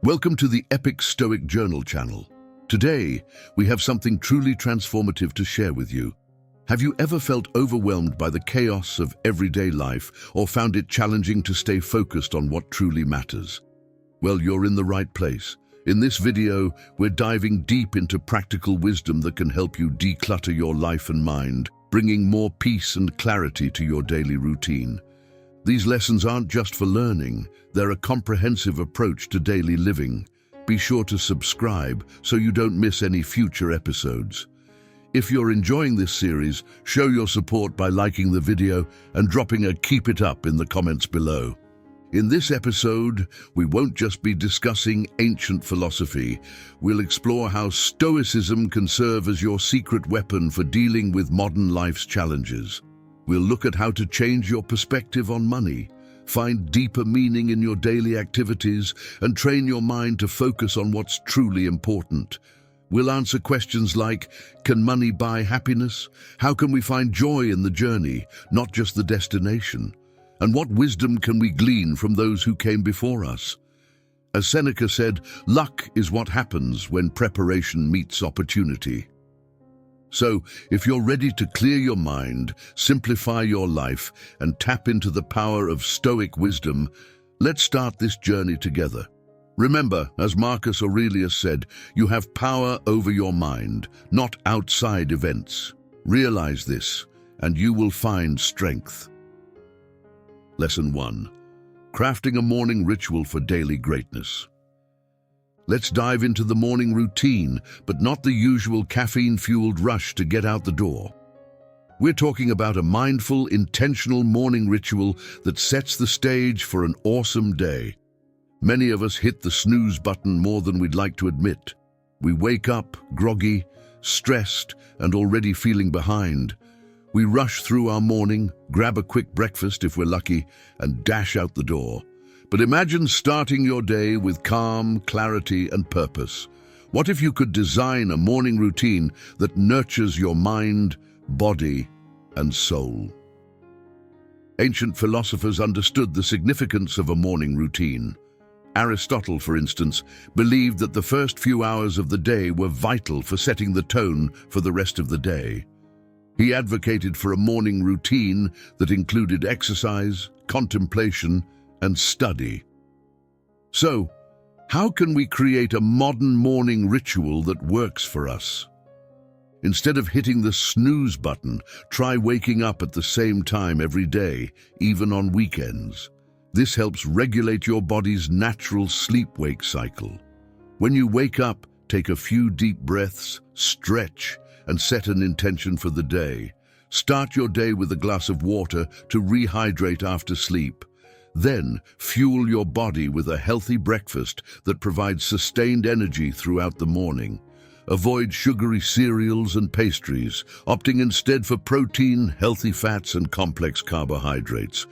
Welcome to the Epic Stoic Journal channel. Today, we have something truly transformative to share with you. Have you ever felt overwhelmed by the chaos of everyday life or found it challenging to stay focused on what truly matters? Well, you're in the right place. In this video, we're diving deep into practical wisdom that can help you declutter your life and mind, bringing more peace and clarity to your daily routine. These lessons aren't just for learning, they're a comprehensive approach to daily living. Be sure to subscribe so you don't miss any future episodes. If you're enjoying this series, show your support by liking the video and dropping a "keep it up" in the comments below. In this episode, we won't just be discussing ancient philosophy. We'll explore how Stoicism can serve as your secret weapon for dealing with modern life's challenges. We'll look at how to change your perspective on money, find deeper meaning in your daily activities, and train your mind to focus on what's truly important. We'll answer questions like, can money buy happiness? How can we find joy in the journey, not just the destination? And what wisdom can we glean from those who came before us? As Seneca said, luck is what happens when preparation meets opportunity. So, if you're ready to clear your mind, simplify your life, and tap into the power of Stoic wisdom, let's start this journey together. Remember, as Marcus Aurelius said, you have power over your mind, not outside events. Realize this, and you will find strength. Lesson 1. Crafting a morning ritual for daily greatness. Let's dive into the morning routine, but not the usual caffeine-fueled rush to get out the door. We're talking about a mindful, intentional morning ritual that sets the stage for an awesome day. Many of us hit the snooze button more than we'd like to admit. We wake up groggy, stressed, and already feeling behind. We rush through our morning, grab a quick breakfast if we're lucky, and dash out the door. But imagine starting your day with calm, clarity, and purpose. What if you could design a morning routine that nurtures your mind, body, and soul? Ancient philosophers understood the significance of a morning routine. Aristotle, for instance, believed that the first few hours of the day were vital for setting the tone for the rest of the day. He advocated for a morning routine that included exercise, contemplation, and study. So, how can we create a modern morning ritual that works for us? Instead of hitting the snooze button, try waking up at the same time every day, even on weekends. This helps regulate your body's natural sleep-wake cycle. When you wake up, take a few deep breaths, stretch, and set an intention for the day. Start your day with a glass of water to rehydrate after sleep. Then, fuel your body with a healthy breakfast that provides sustained energy throughout the morning. Avoid sugary cereals and pastries, opting instead for protein, healthy fats, and complex carbohydrates.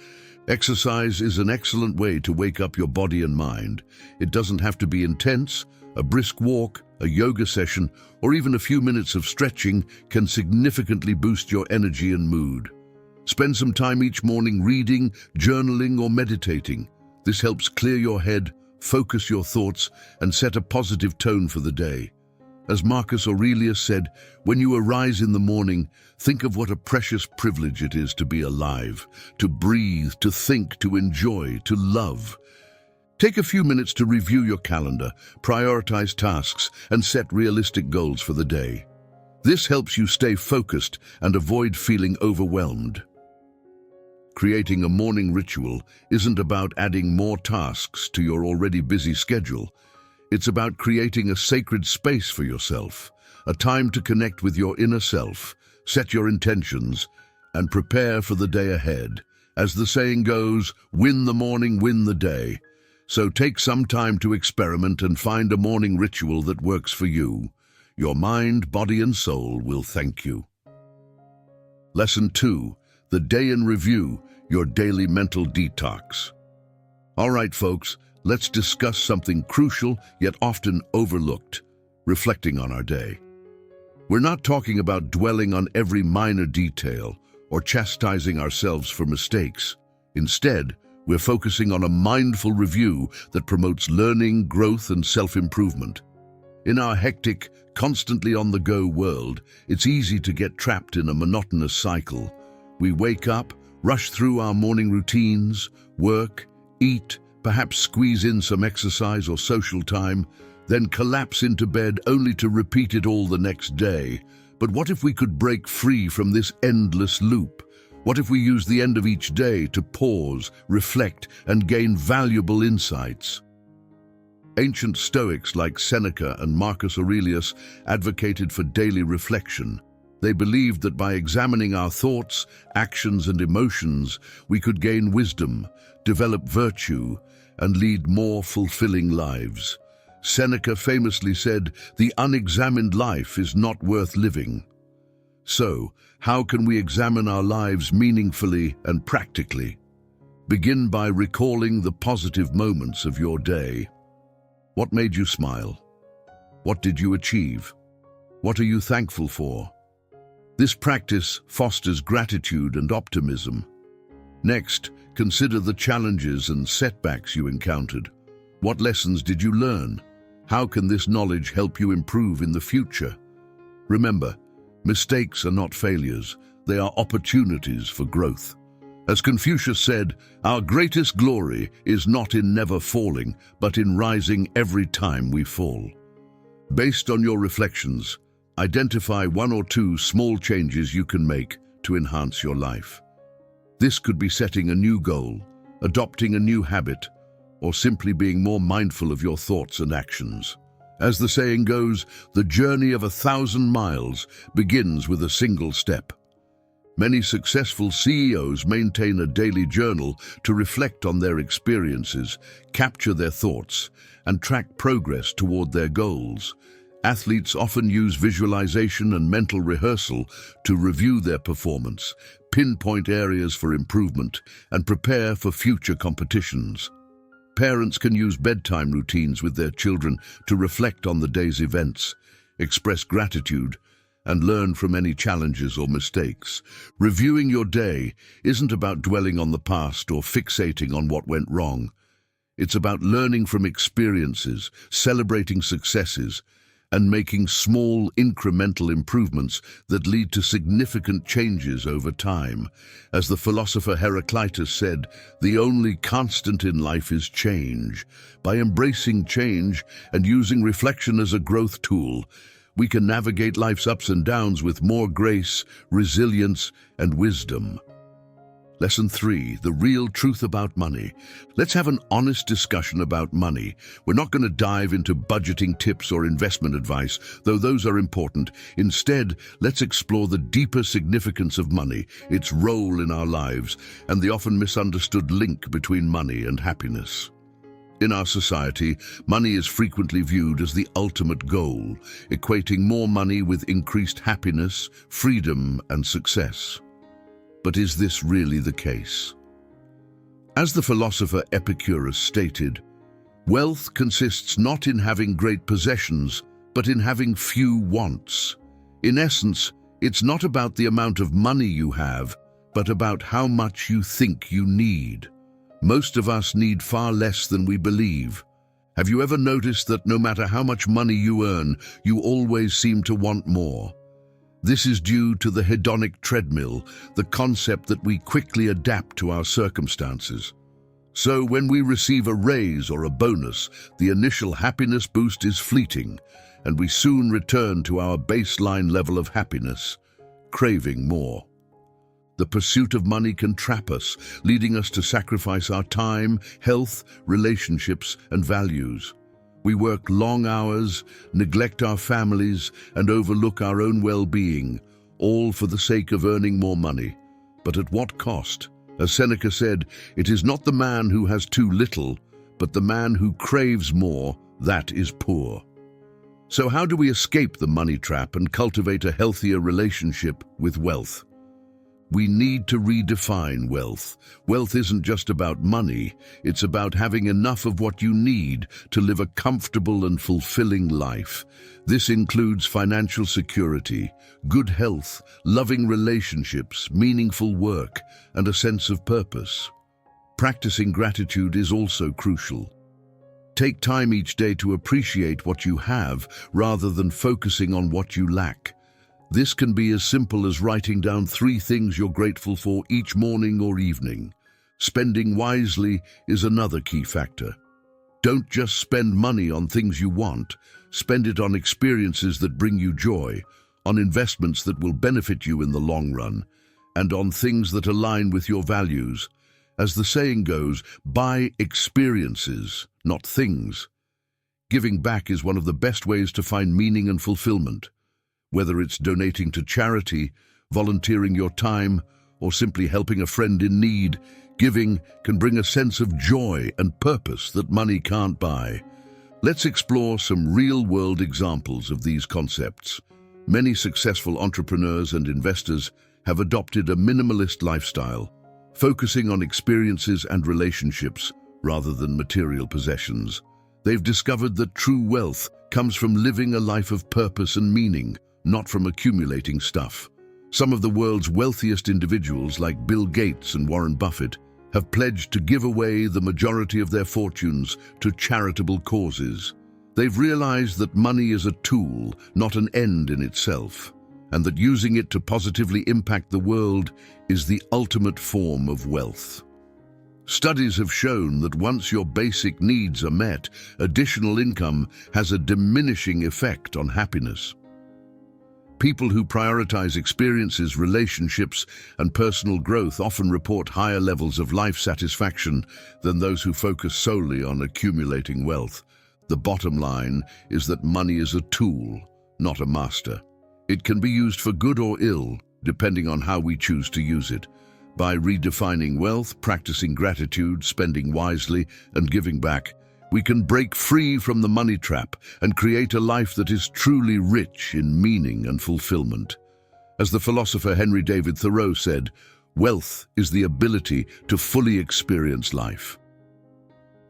Exercise is an excellent way to wake up your body and mind. It doesn't have to be intense. A brisk walk, a yoga session, or even a few minutes of stretching can significantly boost your energy and mood. Spend some time each morning reading, journaling, or meditating. This helps clear your head, focus your thoughts, and set a positive tone for the day. As Marcus Aurelius said, when you arise in the morning, think of what a precious privilege it is to be alive, to breathe, to think, to enjoy, to love. Take a few minutes to review your calendar, prioritize tasks, and set realistic goals for the day. This helps you stay focused and avoid feeling overwhelmed. Creating a morning ritual isn't about adding more tasks to your already busy schedule. It's about creating a sacred space for yourself, a time to connect with your inner self, set your intentions, and prepare for the day ahead. As the saying goes, win the morning, win the day. So take some time to experiment and find a morning ritual that works for you. Your mind, body, and soul will thank you. Lesson 2. The Day in Review, your daily mental detox. All right, folks, let's discuss something crucial yet often overlooked, reflecting on our day. We're not talking about dwelling on every minor detail or chastising ourselves for mistakes. Instead, we're focusing on a mindful review that promotes learning, growth, and self-improvement. In our hectic, constantly on-the-go world, it's easy to get trapped in a monotonous cycle. We wake up, rush through our morning routines, work, eat, perhaps squeeze in some exercise or social time, then collapse into bed only to repeat it all the next day. But what if we could break free from this endless loop? What if we use the end of each day to pause, reflect, and gain valuable insights? Ancient Stoics like Seneca and Marcus Aurelius advocated for daily reflection. They believed that by examining our thoughts, actions, and emotions, we could gain wisdom, develop virtue, and lead more fulfilling lives. Seneca famously said, "The unexamined life is not worth living." So, how can we examine our lives meaningfully and practically? Begin by recalling the positive moments of your day. What made you smile? What did you achieve? What are you thankful for? This practice fosters gratitude and optimism. Next, consider the challenges and setbacks you encountered. What lessons did you learn? How can this knowledge help you improve in the future? Remember, mistakes are not failures, they are opportunities for growth. As Confucius said, our greatest glory is not in never falling, but in rising every time we fall. Based on your reflections, identify 1 or 2 small changes you can make to enhance your life. This could be setting a new goal, adopting a new habit, or simply being more mindful of your thoughts and actions. As the saying goes, the journey of 1,000 miles begins with a single step. Many successful CEOs maintain a daily journal to reflect on their experiences, capture their thoughts, and track progress toward their goals. Athletes often use visualization and mental rehearsal to review their performance, pinpoint areas for improvement, and prepare for future competitions. Parents can use bedtime routines with their children to reflect on the day's events, express gratitude, and learn from any challenges or mistakes. Reviewing your day isn't about dwelling on the past or fixating on what went wrong. It's about learning from experiences, celebrating successes, and making small, incremental improvements that lead to significant changes over time. As the philosopher Heraclitus said, the only constant in life is change. By embracing change and using reflection as a growth tool, we can navigate life's ups and downs with more grace, resilience, and wisdom. Lesson 3, the real truth about money. Let's have an honest discussion about money. We're not going to dive into budgeting tips or investment advice, though those are important. Instead, let's explore the deeper significance of money, its role in our lives, and the often misunderstood link between money and happiness. In our society, money is frequently viewed as the ultimate goal, equating more money with increased happiness, freedom, and success. But is this really the case? As the philosopher Epicurus stated, wealth consists not in having great possessions, but in having few wants. In essence, it's not about the amount of money you have, but about how much you think you need. Most of us need far less than we believe. Have you ever noticed that no matter how much money you earn, you always seem to want more? This is due to the hedonic treadmill, the concept that we quickly adapt to our circumstances. So when we receive a raise or a bonus, the initial happiness boost is fleeting, and we soon return to our baseline level of happiness, craving more. The pursuit of money can trap us, leading us to sacrifice our time, health, relationships, and values. We work long hours, neglect our families, and overlook our own well-being, all for the sake of earning more money. But at what cost? As Seneca said, it is not the man who has too little, but the man who craves more, that is poor. So how do we escape the money trap and cultivate a healthier relationship with wealth? We need to redefine wealth. Wealth isn't just about money, it's about having enough of what you need to live a comfortable and fulfilling life. This includes financial security, good health, loving relationships, meaningful work, and a sense of purpose. Practicing gratitude is also crucial. Take time each day to appreciate what you have rather than focusing on what you lack. This can be as simple as writing down 3 things you're grateful for each morning or evening. Spending wisely is another key factor. Don't just spend money on things you want. Spend it on experiences that bring you joy, on investments that will benefit you in the long run, and on things that align with your values. As the saying goes, buy experiences, not things. Giving back is one of the best ways to find meaning and fulfillment. Whether it's donating to charity, volunteering your time, or simply helping a friend in need, giving can bring a sense of joy and purpose that money can't buy. Let's explore some real-world examples of these concepts. Many successful entrepreneurs and investors have adopted a minimalist lifestyle, focusing on experiences and relationships rather than material possessions. They've discovered that true wealth comes from living a life of purpose and meaning, not from accumulating stuff. Some of the world's wealthiest individuals, like Bill Gates and Warren Buffett, have pledged to give away the majority of their fortunes to charitable causes. They've realized that money is a tool, not an end in itself, and that using it to positively impact the world is the ultimate form of wealth. Studies have shown that once your basic needs are met, additional income has a diminishing effect on happiness. People who prioritize experiences, relationships, and personal growth often report higher levels of life satisfaction than those who focus solely on accumulating wealth. The bottom line is that money is a tool, not a master. It can be used for good or ill, depending on how we choose to use it. By redefining wealth, practicing gratitude, spending wisely, and giving back, we can break free from the money trap and create a life that is truly rich in meaning and fulfillment. As the philosopher Henry David Thoreau said, wealth is the ability to fully experience life.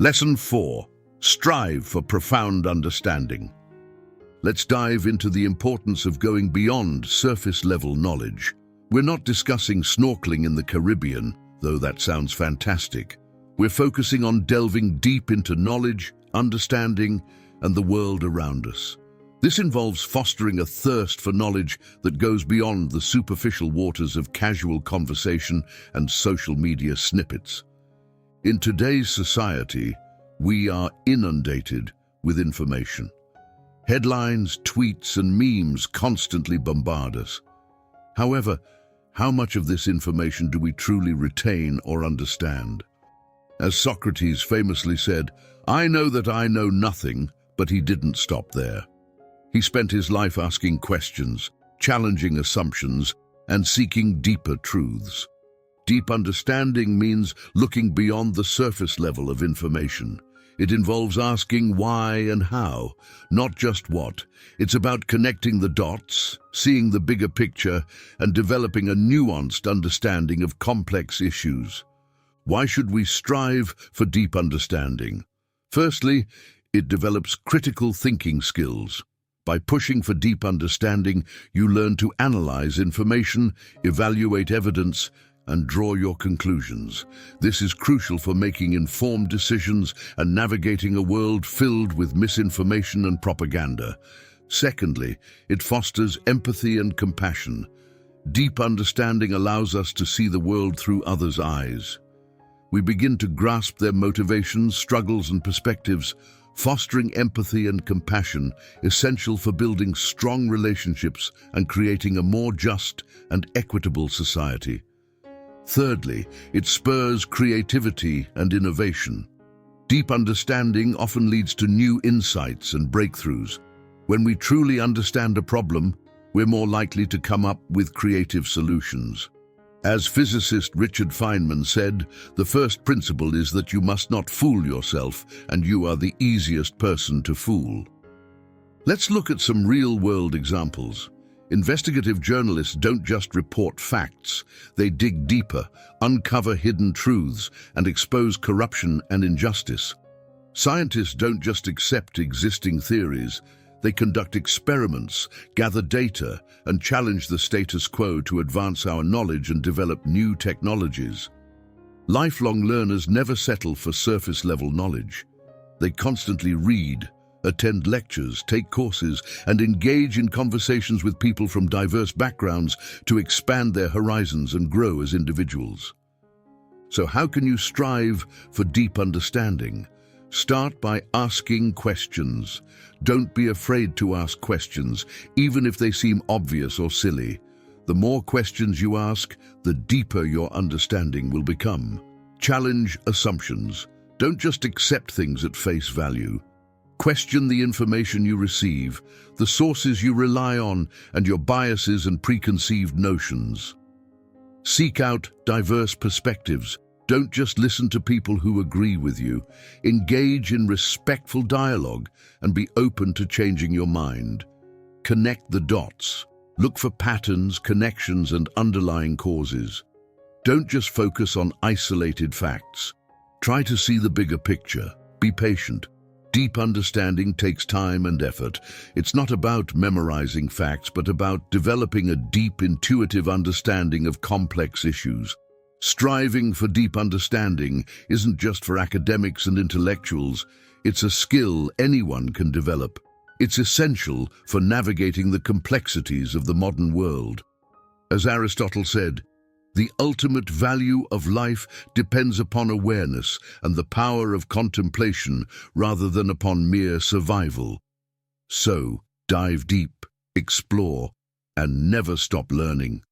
Lesson 4. Strive for profound understanding. Let's dive into the importance of going beyond surface-level knowledge. We're not discussing snorkeling in the Caribbean, though that sounds fantastic. We're focusing on delving deep into knowledge, understanding, and the world around us. This involves fostering a thirst for knowledge that goes beyond the superficial waters of casual conversation and social media snippets. In today's society, we are inundated with information. Headlines, tweets, and memes constantly bombard us. However, how much of this information do we truly retain or understand? As Socrates famously said, "I know that I know nothing," but he didn't stop there. He spent his life asking questions, challenging assumptions, and seeking deeper truths. Deep understanding means looking beyond the surface level of information. It involves asking why and how, not just what. It's about connecting the dots, seeing the bigger picture, and developing a nuanced understanding of complex issues. Why should we strive for deep understanding? Firstly, it develops critical thinking skills. By pushing for deep understanding, you learn to analyze information, evaluate evidence, and draw your conclusions. This is crucial for making informed decisions and navigating a world filled with misinformation and propaganda. Secondly, it fosters empathy and compassion. Deep understanding allows us to see the world through others' eyes. We begin to grasp their motivations, struggles, and perspectives, fostering empathy and compassion, essential for building strong relationships and creating a more just and equitable society. Thirdly, it spurs creativity and innovation. Deep understanding often leads to new insights and breakthroughs. When we truly understand a problem, we're more likely to come up with creative solutions. As physicist Richard Feynman said, the first principle is that you must not fool yourself, and you are the easiest person to fool. Let's look at some real-world examples. Investigative journalists don't just report facts, they dig deeper, uncover hidden truths, and expose corruption and injustice. Scientists don't just accept existing theories, they conduct experiments, gather data, and challenge the status quo to advance our knowledge and develop new technologies. Lifelong learners never settle for surface-level knowledge. They constantly read, attend lectures, take courses, and engage in conversations with people from diverse backgrounds to expand their horizons and grow as individuals. So how can you strive for deep understanding? Start by asking questions. Don't be afraid to ask questions, even if they seem obvious or silly. The more questions you ask, the deeper your understanding will become. Challenge assumptions. Don't just accept things at face value. Question the information you receive, the sources you rely on, and your biases and preconceived notions. Seek out diverse perspectives. Don't just listen to people who agree with you. Engage in respectful dialogue and be open to changing your mind. Connect the dots. Look for patterns, connections, and underlying causes. Don't just focus on isolated facts. Try to see the bigger picture. Be patient. Deep understanding takes time and effort. It's not about memorizing facts, but about developing a deep, intuitive understanding of complex issues. Striving for deep understanding isn't just for academics and intellectuals. It's a skill anyone can develop. It's essential for navigating the complexities of the modern world. As Aristotle said, the ultimate value of life depends upon awareness and the power of contemplation rather than upon mere survival. So, dive deep, explore, and never stop learning.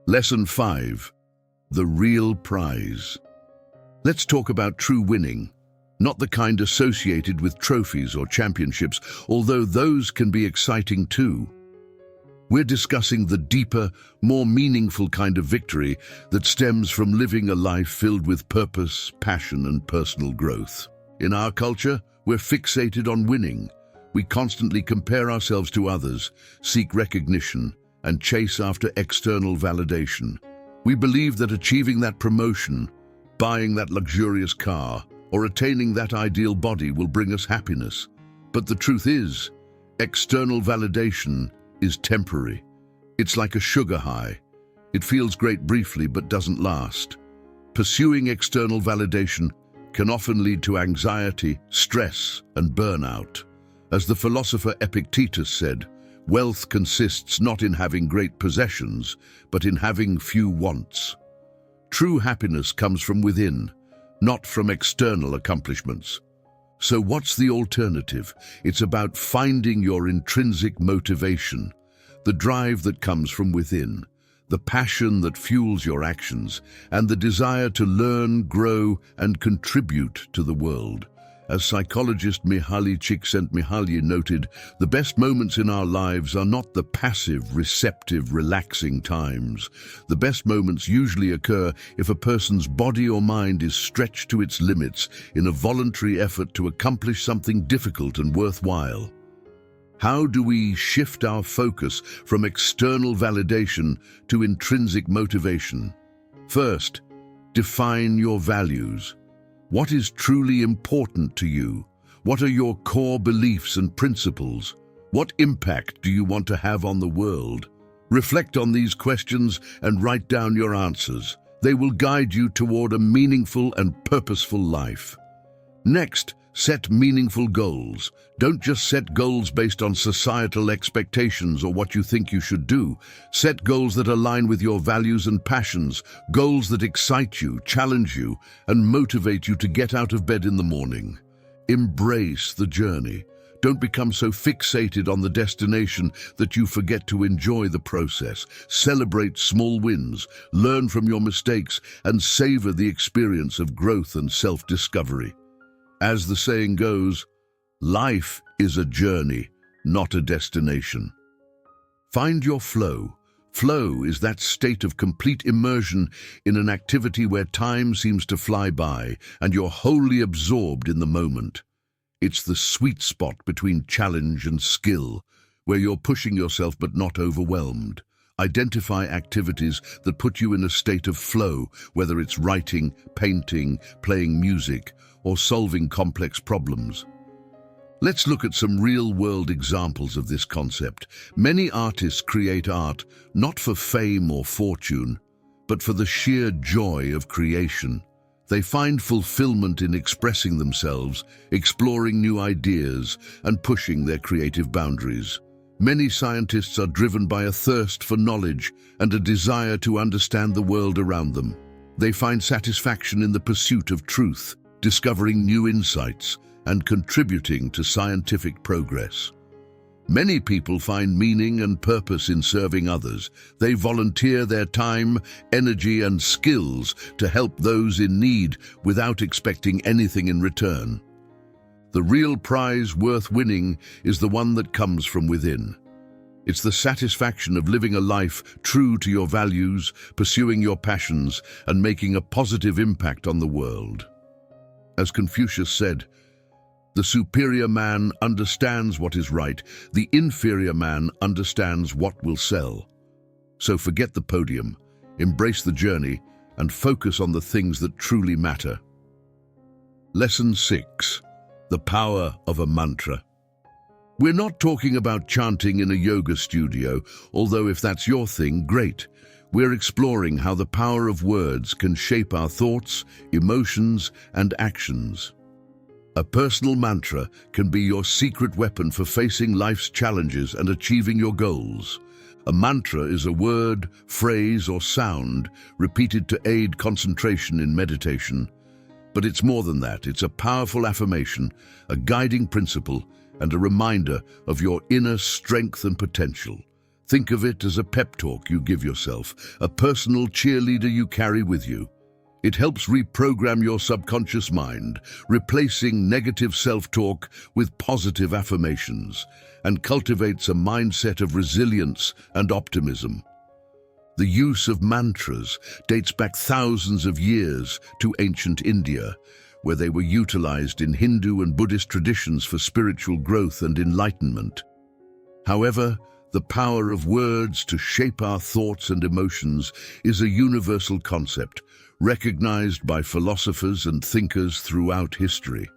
Lesson 5. The real prize. Let's talk about true winning, not the kind associated with trophies or championships, although those can be exciting too. We're discussing the deeper, more meaningful kind of victory that stems from living a life filled with purpose, passion, and personal growth. In our culture, we're fixated on winning. We constantly compare ourselves to others, seek recognition, and chase after external validation. We believe that achieving that promotion, buying that luxurious car, or attaining that ideal body will bring us happiness. But the truth is, external validation is temporary. It's like a sugar high. It feels great briefly but doesn't last. Pursuing external validation can often lead to anxiety, stress, and burnout. As the philosopher Epictetus said, wealth consists not in having great possessions, but in having few wants. True happiness comes from within, not from external accomplishments. So what's the alternative? It's about finding your intrinsic motivation, the drive that comes from within, the passion that fuels your actions, and the desire to learn, grow, and contribute to the world. As psychologist Mihaly Csikszentmihalyi noted, the best moments in our lives are not the passive, receptive, relaxing times. The best moments usually occur if a person's body or mind is stretched to its limits in a voluntary effort to accomplish something difficult and worthwhile. How do we shift our focus from external validation to intrinsic motivation? First, define your values. What is truly important to you? What are your core beliefs and principles? What impact do you want to have on the world? Reflect on these questions and write down your answers. They will guide you toward a meaningful and purposeful life. Next, set meaningful goals. Don't just set goals based on societal expectations or what you think you should do. Set goals that align with your values and passions, goals that excite you, challenge you, and motivate you to get out of bed in the morning. Embrace the journey. Don't become so fixated on the destination that you forget to enjoy the process. Celebrate small wins, learn from your mistakes, and savor the experience of growth and self-discovery. As the saying goes, life is a journey, not a destination. Find your flow. Flow is that state of complete immersion in an activity where time seems to fly by and you're wholly absorbed in the moment. It's the sweet spot between challenge and skill, where you're pushing yourself but not overwhelmed. Identify activities that put you in a state of flow, whether it's writing, painting, playing music, or solving complex problems. Let's look at some real-world examples of this concept. Many artists create art not for fame or fortune, but for the sheer joy of creation. They find fulfillment in expressing themselves, exploring new ideas, and pushing their creative boundaries. Many scientists are driven by a thirst for knowledge and a desire to understand the world around them. They find satisfaction in the pursuit of truth, discovering new insights, and contributing to scientific progress. Many people find meaning and purpose in serving others. They volunteer their time, energy, and skills to help those in need without expecting anything in return. The real prize worth winning is the one that comes from within. It's the satisfaction of living a life true to your values, pursuing your passions, and making a positive impact on the world. As Confucius said, "The superior man understands what is right, the inferior man understands what will sell." So forget the podium, embrace the journey, and focus on the things that truly matter. Lesson 6. The power of a mantra. We're not talking about chanting in a yoga studio, although if that's your thing, great. We're exploring how the power of words can shape our thoughts, emotions, and actions. A personal mantra can be your secret weapon for facing life's challenges and achieving your goals. A mantra is a word, phrase, or sound repeated to aid concentration in meditation. But it's more than that. It's a powerful affirmation, a guiding principle, and a reminder of your inner strength and potential. Think of it as a pep talk you give yourself, a personal cheerleader you carry with you. It helps reprogram your subconscious mind, replacing negative self-talk with positive affirmations, and cultivates a mindset of resilience and optimism. The use of mantras dates back thousands of years to ancient India, where they were utilized in Hindu and Buddhist traditions for spiritual growth and enlightenment. However, the power of words to shape our thoughts and emotions is a universal concept, recognized by philosophers and thinkers throughout history.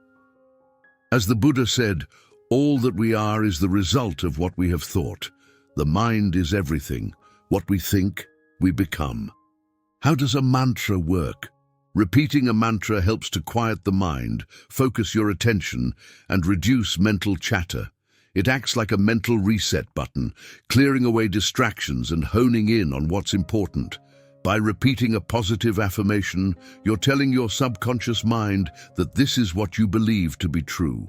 As the Buddha said, "All that we are is the result of what we have thought. The mind is everything. What we think, we become." How does a mantra work? Repeating a mantra helps to quiet the mind, focus your attention, and reduce mental chatter. It acts like a mental reset button, clearing away distractions and honing in on what's important. By repeating a positive affirmation, you're telling your subconscious mind that this is what you believe to be true.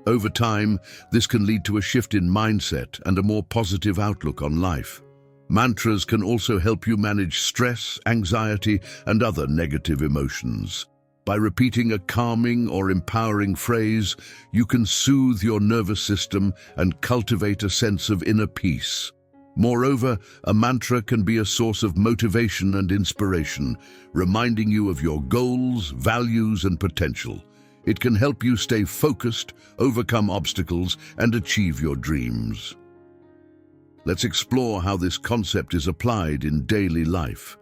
Over time, this can lead to a shift in mindset and a more positive outlook on life. Mantras can also help you manage stress, anxiety, and other negative emotions. By repeating a calming or empowering phrase, you can soothe your nervous system and cultivate a sense of inner peace. Moreover, a mantra can be a source of motivation and inspiration, reminding you of your goals, values, and potential. It can help you stay focused, overcome obstacles, and achieve your dreams. Let's explore how this concept is applied in daily life.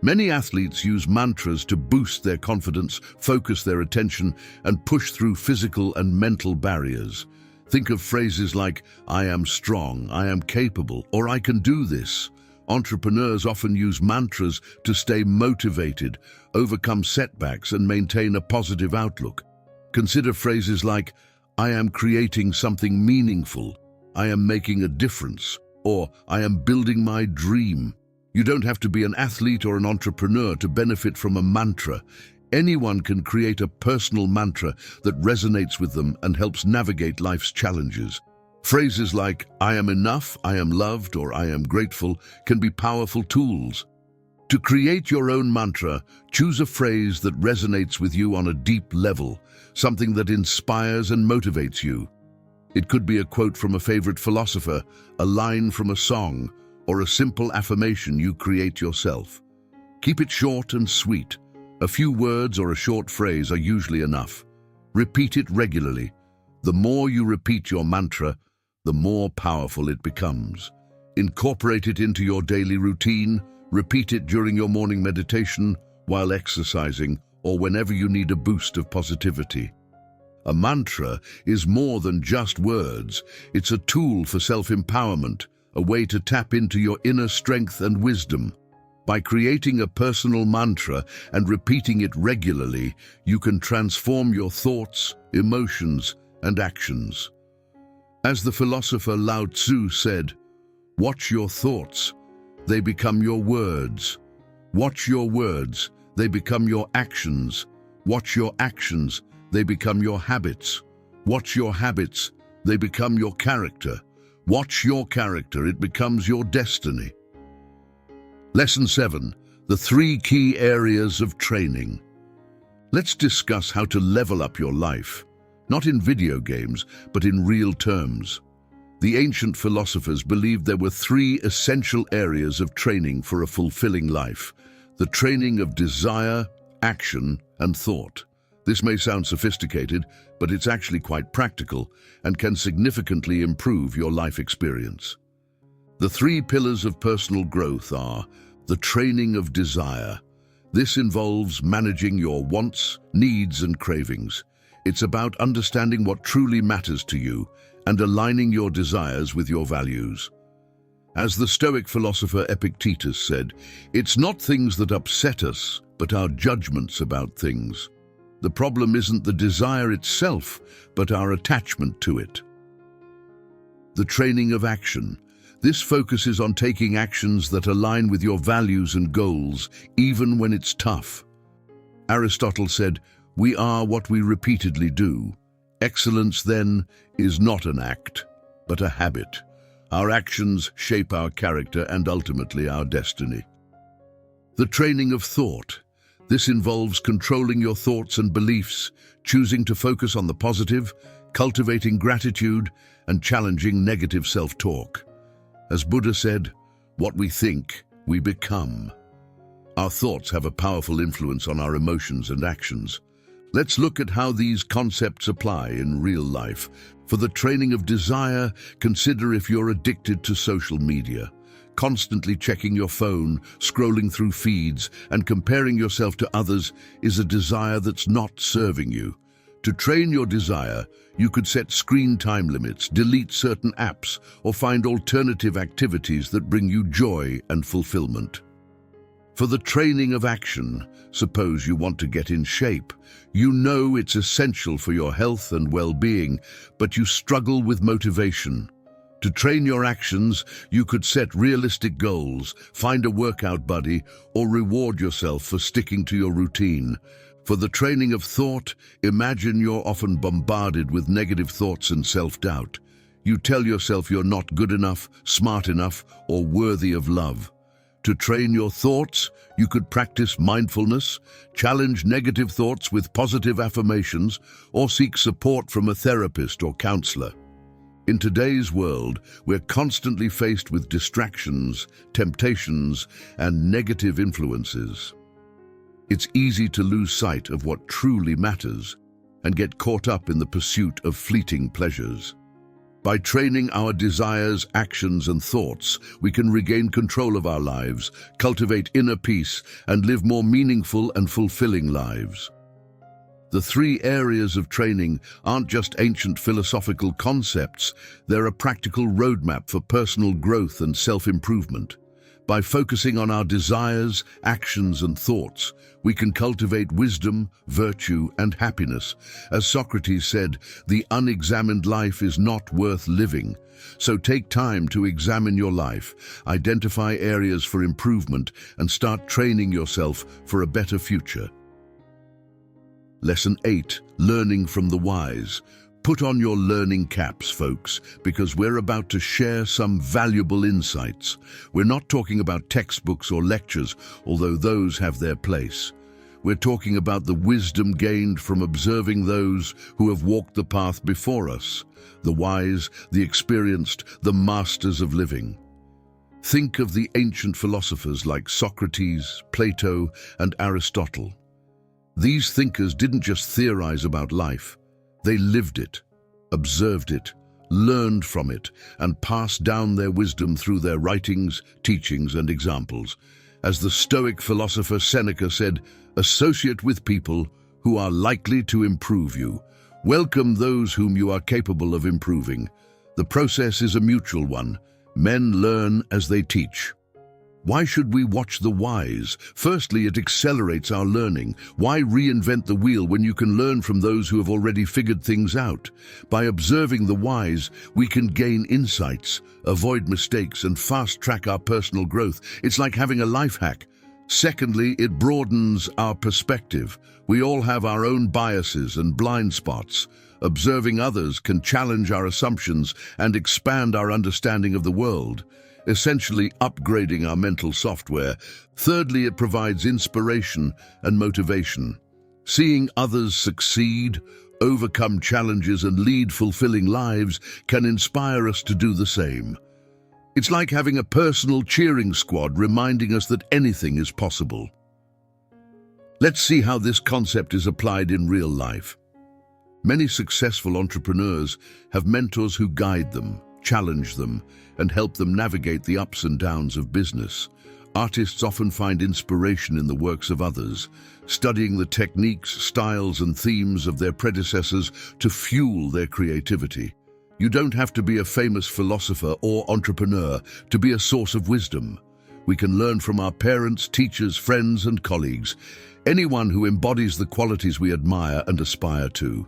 Many athletes use mantras to boost their confidence, focus their attention, and push through physical and mental barriers. Think of phrases like, "I am strong," "I am capable," or "I can do this." Entrepreneurs often use mantras to stay motivated, overcome setbacks, and maintain a positive outlook. Consider phrases like, "I am creating something meaningful," "I am making a difference," or "I am building my dream." You don't have to be an athlete or an entrepreneur to benefit from a mantra. Anyone can create a personal mantra that resonates with them and helps navigate life's challenges. Phrases like, "I am enough," "I am loved," or "I am grateful" can be powerful tools. To create your own mantra, choose a phrase that resonates with you on a deep level, something that inspires and motivates you. It could be a quote from a favorite philosopher, a line from a song, or a simple affirmation you create yourself. Keep it short and sweet. A few words or a short phrase are usually enough. Repeat it regularly. The more you repeat your mantra, the more powerful it becomes. Incorporate it into your daily routine. Repeat it during your morning meditation, while exercising, or whenever you need a boost of positivity. A mantra is more than just words. It's a tool for self-empowerment, a way to tap into your inner strength and wisdom. By creating a personal mantra and repeating it regularly, you can transform your thoughts, emotions, and actions. As the philosopher Lao Tzu said, "Watch your thoughts, they become your words. Watch your words, they become your actions. Watch your actions, they become your habits. Watch your habits, they become your character. Watch your character, it becomes your destiny." Lesson 7. The 3 key areas of training. Let's discuss how to level up your life, not in video games, but in real terms. The ancient philosophers believed there were 3 essential areas of training for a fulfilling life: the training of desire, action, and thought. This may sound sophisticated, but it's actually quite practical and can significantly improve your life experience. The 3 pillars of personal growth are the training of desire. This involves managing your wants, needs, and cravings. It's about understanding what truly matters to you and aligning your desires with your values. As the Stoic philosopher Epictetus said, "It's not things that upset us, but our judgments about things. The problem isn't the desire itself, but our attachment to it." The training of action. This focuses on taking actions that align with your values and goals, even when it's tough. Aristotle said, "We are what we repeatedly do." Excellence, then, is not an act, but a habit. Our actions shape our character and ultimately our destiny. The training of thought. This involves controlling your thoughts and beliefs, choosing to focus on the positive, cultivating gratitude, and challenging negative self-talk. As Buddha said, "What we think, we become." Our thoughts have a powerful influence on our emotions and actions. Let's look at how these concepts apply in real life. For the training of desire, consider if you're addicted to social media. Constantly checking your phone, scrolling through feeds, and comparing yourself to others is a desire that's not serving you. To train your desire, you could set screen time limits, delete certain apps, or find alternative activities that bring you joy and fulfillment. For the training of action, suppose you want to get in shape. You know it's essential for your health and well-being, but you struggle with motivation. To train your actions, you could set realistic goals, find a workout buddy, or reward yourself for sticking to your routine. For the training of thought, imagine you're often bombarded with negative thoughts and self-doubt. You tell yourself you're not good enough, smart enough, or worthy of love. To train your thoughts, you could practice mindfulness, challenge negative thoughts with positive affirmations, or seek support from a therapist or counselor. In today's world, we're constantly faced with distractions, temptations, and negative influences. It's easy to lose sight of what truly matters and get caught up in the pursuit of fleeting pleasures. By training our desires, actions, and thoughts, we can regain control of our lives, cultivate inner peace, and live more meaningful and fulfilling lives. The 3 areas of training aren't just ancient philosophical concepts, they're a practical roadmap for personal growth and self-improvement. By focusing on our desires, actions, and thoughts, we can cultivate wisdom, virtue, and happiness. As Socrates said, "The unexamined life is not worth living." So take time to examine your life, identify areas for improvement, and start training yourself for a better future. Lesson 8. Learning from the wise. Put on your learning caps, folks, because we're about to share some valuable insights. We're not talking about textbooks or lectures, although those have their place. We're talking about the wisdom gained from observing those who have walked the path before us, the wise, the experienced, the masters of living. Think of the ancient philosophers like Socrates, Plato, and Aristotle. These thinkers didn't just theorize about life. They lived it, observed it, learned from it, and passed down their wisdom through their writings, teachings, and examples. As the Stoic philosopher Seneca said, "Associate with people who are likely to improve you. Welcome those whom you are capable of improving." The process is a mutual one. Men learn as they teach. Why should we watch the wise? Firstly, it accelerates our learning. Why reinvent the wheel when you can learn from those who have already figured things out? By observing the wise, we can gain insights, avoid mistakes, and fast-track our personal growth. It's like having a life hack. Secondly, it broadens our perspective. We all have our own biases and blind spots. Observing others can challenge our assumptions and expand our understanding of the world, essentially upgrading our mental software. Thirdly, it provides inspiration and motivation. Seeing others succeed, overcome challenges, and lead fulfilling lives can inspire us to do the same. It's like having a personal cheering squad reminding us that anything is possible. Let's see how this concept is applied in real life. Many successful entrepreneurs have mentors who guide them, challenge them, and help them navigate the ups and downs of business. Artists often find inspiration in the works of others, studying the techniques, styles, and themes of their predecessors to fuel their creativity. You don't have to be a famous philosopher or entrepreneur to be a source of wisdom. We can learn from our parents, teachers, friends, and colleagues, anyone who embodies the qualities we admire and aspire to.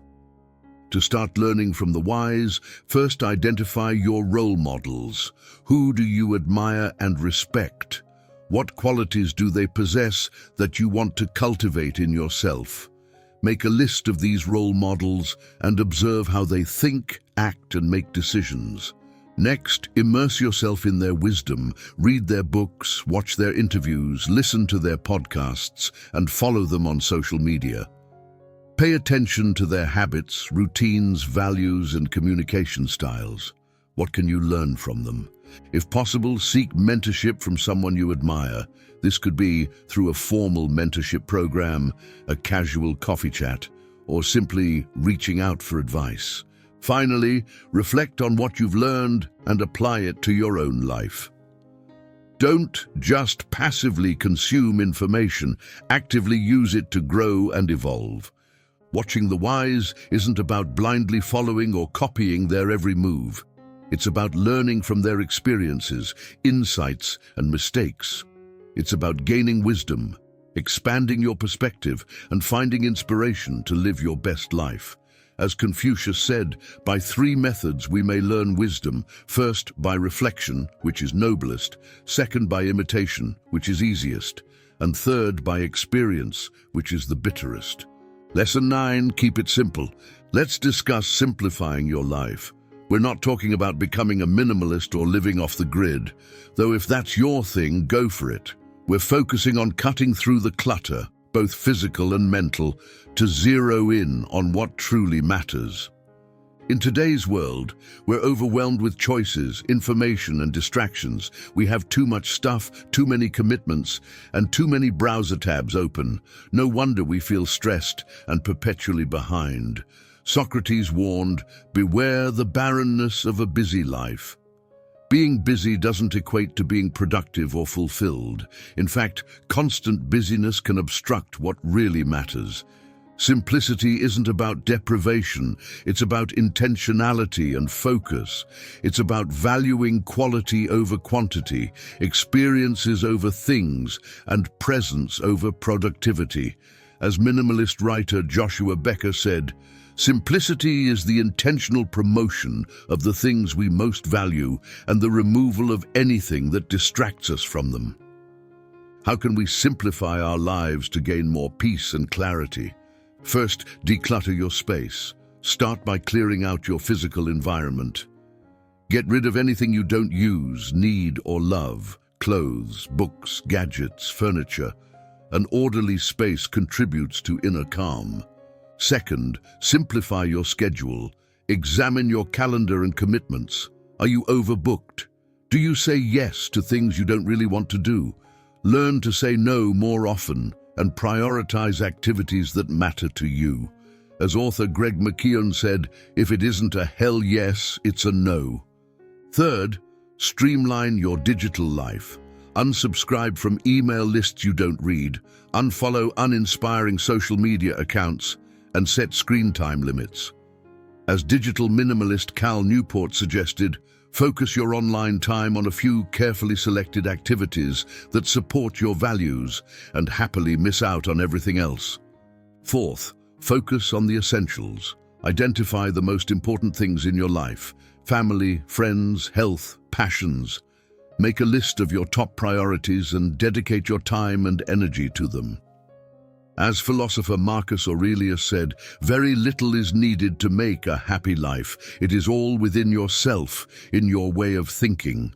To start learning from the wise, first identify your role models. Who do you admire and respect? What qualities do they possess that you want to cultivate in yourself? Make a list of these role models and observe how they think, act, and make decisions. Next, immerse yourself in their wisdom. Read their books, watch their interviews, listen to their podcasts, and follow them on social media. Pay attention to their habits, routines, values, and communication styles. What can you learn from them? If possible, seek mentorship from someone you admire. This could be through a formal mentorship program, a casual coffee chat, or simply reaching out for advice. Finally, reflect on what you've learned and apply it to your own life. Don't just passively consume information, actively use it to grow and evolve. Watching the wise isn't about blindly following or copying their every move. It's about learning from their experiences, insights, and mistakes. It's about gaining wisdom, expanding your perspective, and finding inspiration to live your best life. As Confucius said, by 3 methods we may learn wisdom. First, by reflection, which is noblest. Second, by imitation, which is easiest. And third, by experience, which is the bitterest. Lesson 9, keep it simple. Let's discuss simplifying your life. We're not talking about becoming a minimalist or living off the grid, though if that's your thing, go for it. We're focusing on cutting through the clutter, both physical and mental, to zero in on what truly matters. In today's world, we're overwhelmed with choices, information, and distractions. We have too much stuff, too many commitments, and too many browser tabs open. No wonder we feel stressed and perpetually behind. Socrates warned, "Beware the barrenness of a busy life." Being busy doesn't equate to being productive or fulfilled. In fact, constant busyness can obstruct what really matters. Simplicity isn't about deprivation, it's about intentionality and focus. It's about valuing quality over quantity, experiences over things, and presence over productivity. As minimalist writer Joshua Becker said, "Simplicity is the intentional promotion of the things we most value and the removal of anything that distracts us from them." How can we simplify our lives to gain more peace and clarity? First, declutter your space. Start by clearing out your physical environment. Get rid of anything you don't use, need, or love. Clothes, books, gadgets, furniture. An orderly space contributes to inner calm. Second, simplify your schedule. Examine your calendar and commitments. Are you overbooked? Do you say yes to things you don't really want to do? Learn to say no more often and prioritize activities that matter to you. As author Greg McKeown said, "If it isn't a hell yes, it's a no." Third, streamline your digital life. Unsubscribe from email lists you don't read, unfollow uninspiring social media accounts, and set screen time limits. As digital minimalist Cal Newport suggested, Focus your online time on a few carefully selected activities that support your values and happily miss out on everything else. Fourth, focus on the essentials. Identify the most important things in your life: family, friends, health, passions. Make a list of your top priorities and dedicate your time and energy to them. As philosopher Marcus Aurelius said, very little is needed to make a happy life. It is all within yourself, in your way of thinking.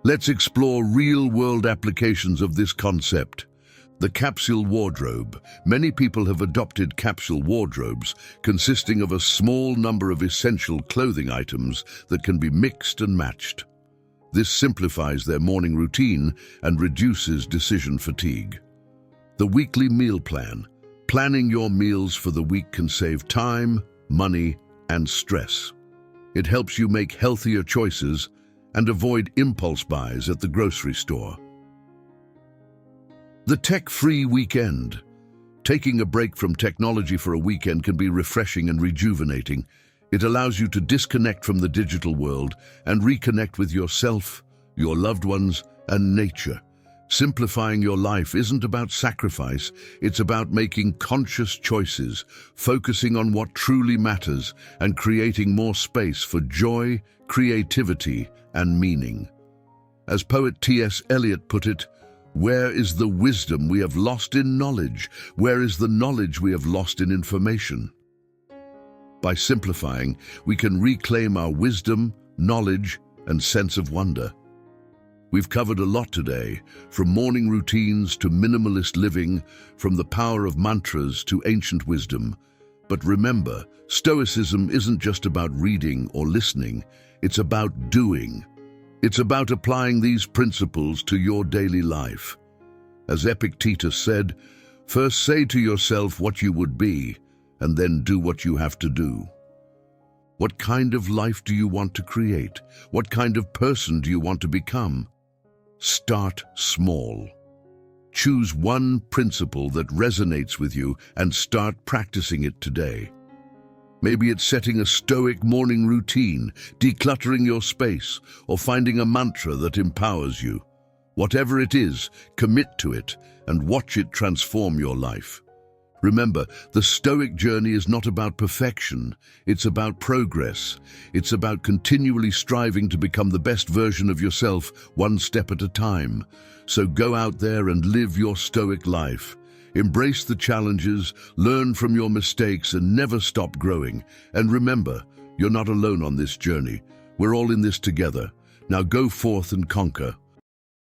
Let's explore real-world applications of this concept. The capsule wardrobe. Many people have adopted capsule wardrobes, consisting of a small number of essential clothing items that can be mixed and matched. This simplifies their morning routine and reduces decision fatigue. The weekly meal plan. Planning your meals for the week can save time, money, and stress. It helps you make healthier choices and avoid impulse buys at the grocery store. The tech-free weekend. Taking a break from technology for a weekend can be refreshing and rejuvenating. It allows you to disconnect from the digital world and reconnect with yourself, your loved ones, and nature. Simplifying your life isn't about sacrifice, it's about making conscious choices, focusing on what truly matters, and creating more space for joy, creativity, and meaning. As poet T.S. Eliot put it, "Where is the wisdom we have lost in knowledge? Where is the knowledge we have lost in information?" By simplifying, we can reclaim our wisdom, knowledge, and sense of wonder. We've covered a lot today, from morning routines to minimalist living, from the power of mantras to ancient wisdom. But remember, Stoicism isn't just about reading or listening, it's about doing. It's about applying these principles to your daily life. As Epictetus said, first say to yourself what you would be, and then do what you have to do. What kind of life do you want to create? What kind of person do you want to become? Start small. Choose one principle that resonates with you and start practicing it today. Maybe it's setting a Stoic morning routine, decluttering your space, or finding a mantra that empowers you. Whatever it is, commit to it and watch it transform your life. Remember, the Stoic journey is not about perfection, it's about progress. It's about continually striving to become the best version of yourself, one step at a time. So go out there and live your Stoic life. Embrace the challenges, learn from your mistakes, and never stop growing. And remember, you're not alone on this journey. We're all in this together. Now go forth and conquer.